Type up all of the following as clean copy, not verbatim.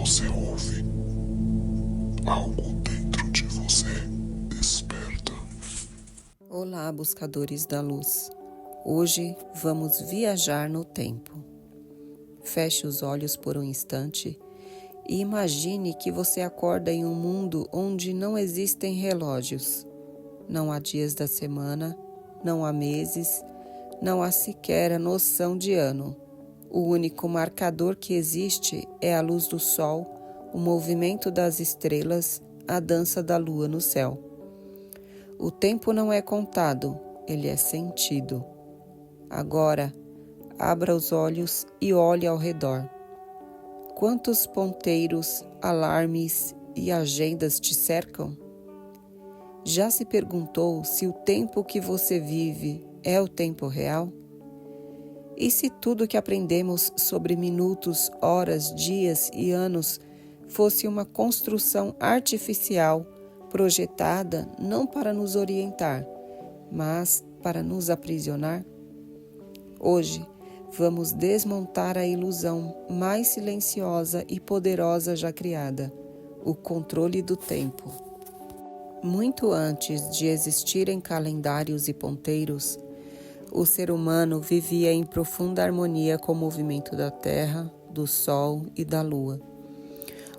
você ouve? Algo dentro de você desperta. Olá, buscadores da luz. Hoje vamos viajar no tempo. Feche os olhos por um instante e imagine que você acorda em um mundo onde não existem relógios. Não há dias da semana, não há meses, não há sequer a noção de ano. O único marcador que existe é a luz do sol, o movimento das estrelas, a dança da lua no céu. O tempo não é contado, ele é sentido. Agora, abra os olhos e olhe ao redor. Quantos ponteiros, alarmes e agendas te cercam? Já se perguntou se o tempo que você vive é o tempo real? E se tudo que aprendemos sobre minutos, horas, dias e anos fosse uma construção artificial projetada não para nos orientar, mas para nos aprisionar? Hoje, vamos desmontar a ilusão mais silenciosa e poderosa já criada, o controle do tempo. Muito antes de existirem calendários e ponteiros, o ser humano vivia em profunda harmonia com o movimento da terra, do sol e da lua.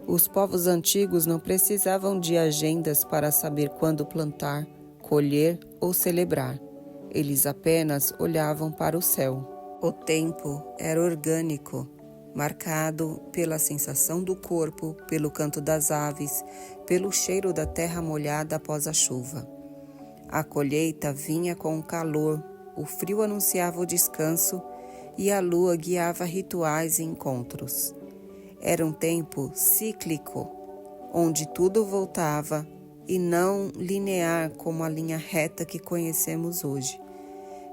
Os povos antigos não precisavam de agendas para saber quando plantar, colher ou celebrar. Eles apenas olhavam para o céu. O tempo era orgânico, marcado pela sensação do corpo, pelo canto das aves, pelo cheiro da terra molhada após a chuva. A colheita vinha com o calor, o frio anunciava o descanso e a lua guiava rituais e encontros. Era um tempo cíclico, onde tudo voltava e não linear como a linha reta que conhecemos hoje.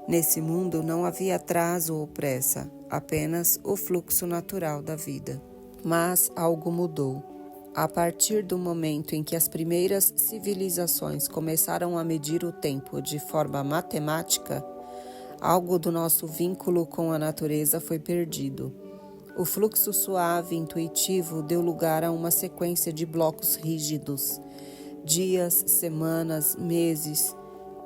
Nesse mundo não havia atraso ou pressa, apenas o fluxo natural da vida. Mas algo mudou. A partir do momento em que as primeiras civilizações começaram a medir o tempo de forma matemática, algo do nosso vínculo com a natureza foi perdido. O fluxo suave e intuitivo deu lugar a uma sequência de blocos rígidos, dias, semanas, meses,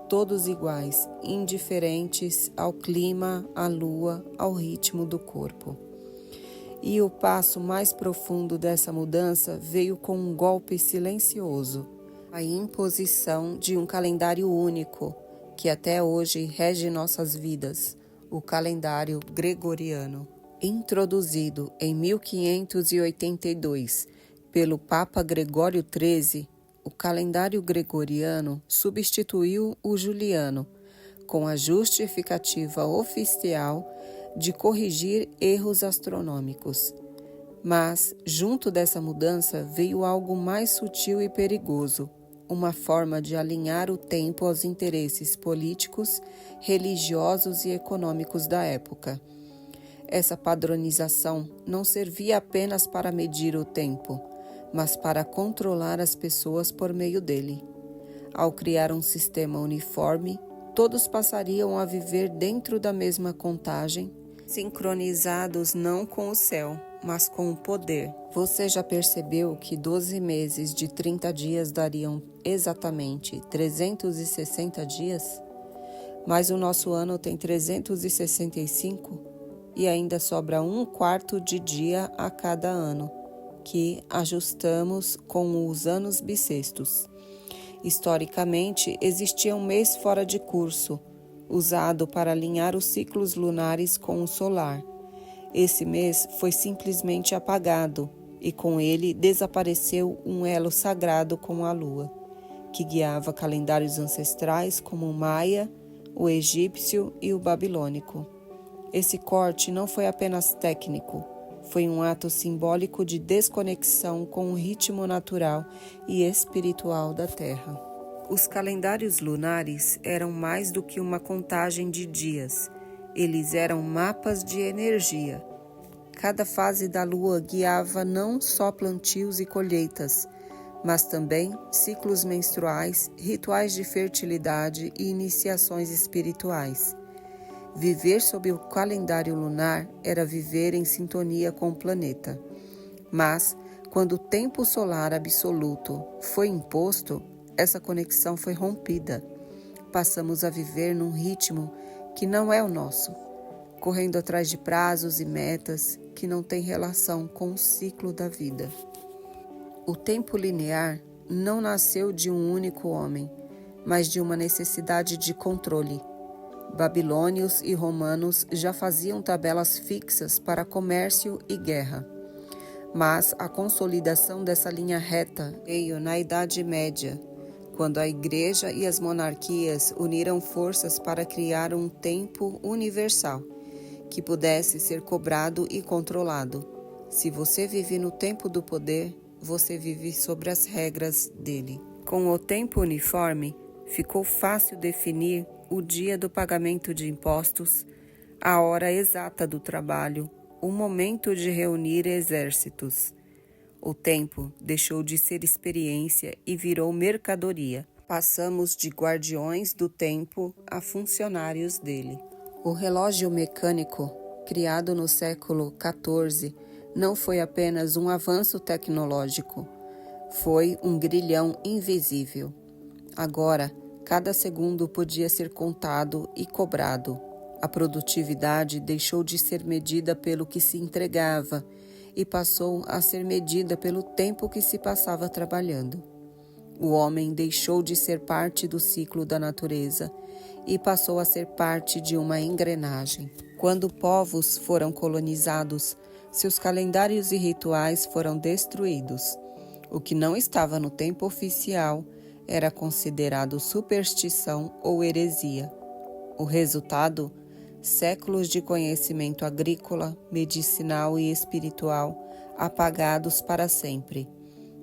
todos iguais, indiferentes ao clima, à lua, ao ritmo do corpo. E o passo mais profundo dessa mudança veio com um golpe silencioso, a imposição de um calendário único, que até hoje rege nossas vidas, o calendário gregoriano. Introduzido em 1582 pelo Papa Gregório XIII, o calendário gregoriano substituiu o juliano, com a justificativa oficial de corrigir erros astronômicos. Mas, junto dessa mudança, veio algo mais sutil e perigoso, uma forma de alinhar o tempo aos interesses políticos, religiosos e econômicos da época. Essa padronização não servia apenas para medir o tempo, mas para controlar as pessoas por meio dele. Ao criar um sistema uniforme, todos passariam a viver dentro da mesma contagem, sincronizados não com o céu, mas com o poder. Você já percebeu que 12 meses de 30 dias dariam exatamente 360 dias? Mas o nosso ano tem 365 e ainda sobra um quarto de dia a cada ano, que ajustamos com os anos bissextos. Historicamente, existia um mês fora de curso, usado para alinhar os ciclos lunares com o solar. Esse mês foi simplesmente apagado e com ele desapareceu um elo sagrado com a lua, que guiava calendários ancestrais como o maia, o egípcio e o babilônico. Esse corte não foi apenas técnico, foi um ato simbólico de desconexão com o ritmo natural e espiritual da Terra. Os calendários lunares eram mais do que uma contagem de dias, eles eram mapas de energia. Cada fase da lua guiava não só plantios e colheitas, mas também ciclos menstruais, rituais de fertilidade e iniciações espirituais. Viver sob o calendário lunar era viver em sintonia com o planeta. Mas, Quando o tempo solar absoluto foi imposto, essa conexão foi rompida. Passamos a viver num ritmo que não é o nosso, correndo atrás de prazos e metas que não têm relação com o ciclo da vida. O tempo linear não nasceu de um único homem, mas de uma necessidade de controle. Babilônios e romanos já faziam tabelas fixas para comércio e guerra. Mas a consolidação dessa linha reta veio na Idade Média, quando a Igreja e as monarquias uniram forças para criar um tempo universal, que pudesse ser cobrado e controlado. Se você vive no tempo do poder, você vive sobre as regras dele. Com o tempo uniforme, ficou fácil definir o dia do pagamento de impostos, a hora exata do trabalho, o momento de reunir exércitos. O tempo deixou de ser experiência e virou mercadoria. Passamos de guardiões do tempo a funcionários dele. O relógio mecânico, criado no século XIV, não foi apenas um avanço tecnológico, foi um grilhão invisível. Agora, cada segundo podia ser contado e cobrado. A produtividade deixou de ser medida pelo que se entregava e passou a ser medida pelo tempo que se passava trabalhando. O homem deixou de ser parte do ciclo da natureza e passou a ser parte de uma engrenagem. Quando povos foram colonizados, seus calendários e rituais foram destruídos. O que não estava no tempo oficial era considerado superstição ou heresia. O resultado? Séculos de conhecimento agrícola, medicinal e espiritual apagados para sempre,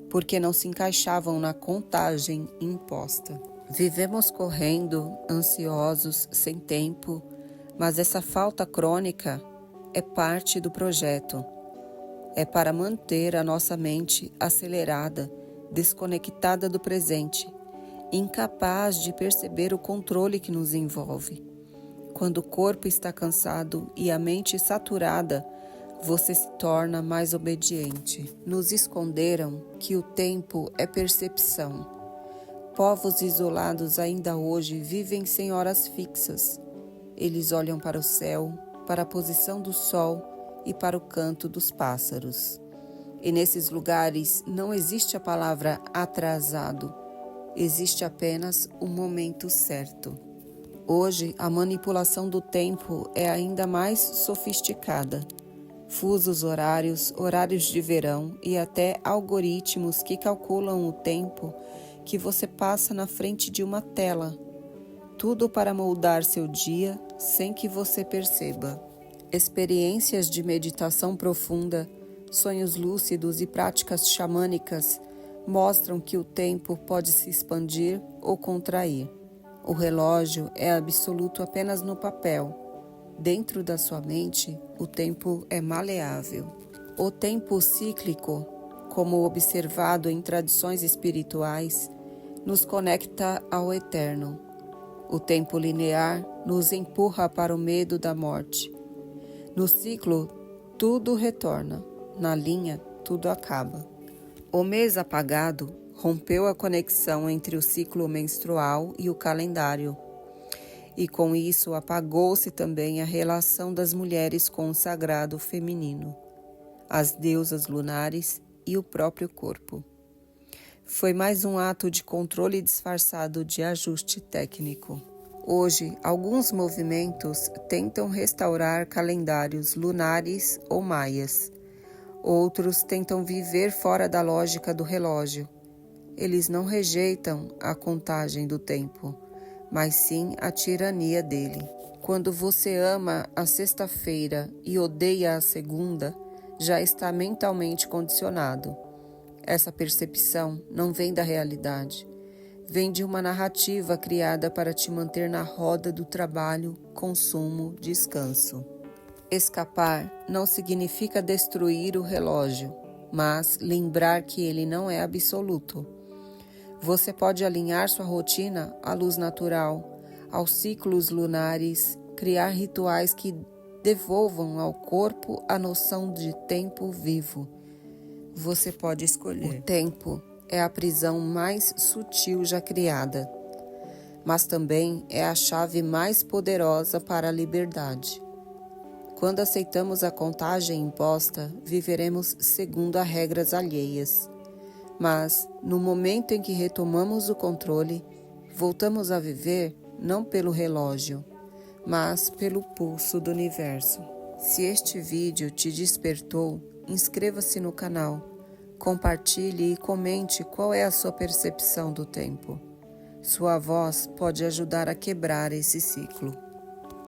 porque não se encaixavam na contagem imposta. Vivemos correndo, ansiosos, sem tempo, mas essa falta crônica é parte do projeto. É para manter a nossa mente acelerada, desconectada do presente, incapaz de perceber o controle que nos envolve. Quando o corpo está cansado e a mente saturada, você se torna mais obediente. Nos esconderam que o tempo é percepção. Povos isolados ainda hoje vivem sem horas fixas. Eles olham para o céu, para a posição do sol e para o canto dos pássaros. E nesses lugares não existe a palavra atrasado, existe apenas o momento certo. Hoje, a manipulação do tempo é ainda mais sofisticada. Fusos horários, horários de verão e até algoritmos que calculam o tempo que você passa na frente de uma tela. Tudo para moldar seu dia sem que você perceba. Experiências de meditação profunda, sonhos lúcidos e práticas xamânicas mostram que o tempo pode se expandir ou contrair. O relógio é absoluto apenas no papel. Dentro da sua mente, o tempo é maleável. O tempo cíclico, como observado em tradições espirituais, nos conecta ao eterno. O tempo linear nos empurra para o medo da morte. No ciclo, tudo retorna. Na linha, tudo acaba. O mês apagado rompeu a conexão entre o ciclo menstrual e o calendário. E com isso apagou-se também a relação das mulheres com o sagrado feminino, as deusas lunares e o próprio corpo. Foi mais um ato de controle disfarçado de ajuste técnico. Hoje, alguns movimentos tentam restaurar calendários lunares ou maias. Outros tentam viver fora da lógica do relógio. Eles não rejeitam a contagem do tempo, mas sim a tirania dele. Quando você ama a sexta-feira e odeia a segunda, já está mentalmente condicionado. Essa percepção não vem da realidade. Vem de uma narrativa criada para te manter na roda do trabalho, consumo, descanso. Escapar não significa destruir o relógio, mas lembrar que ele não é absoluto. Você pode alinhar sua rotina à luz natural, aos ciclos lunares, criar rituais que devolvam ao corpo a noção de tempo vivo. você pode escolher. O tempo é a prisão mais sutil já criada, mas também é a chave mais poderosa para a liberdade. Quando aceitamos a contagem imposta, viveremos segundo as regras alheias. Mas, no momento em que retomamos o controle, voltamos a viver não pelo relógio, mas pelo pulso do universo. Se este vídeo te despertou, inscreva-se no canal, compartilhe e comente qual é a sua percepção do tempo. Sua voz pode ajudar a quebrar esse ciclo.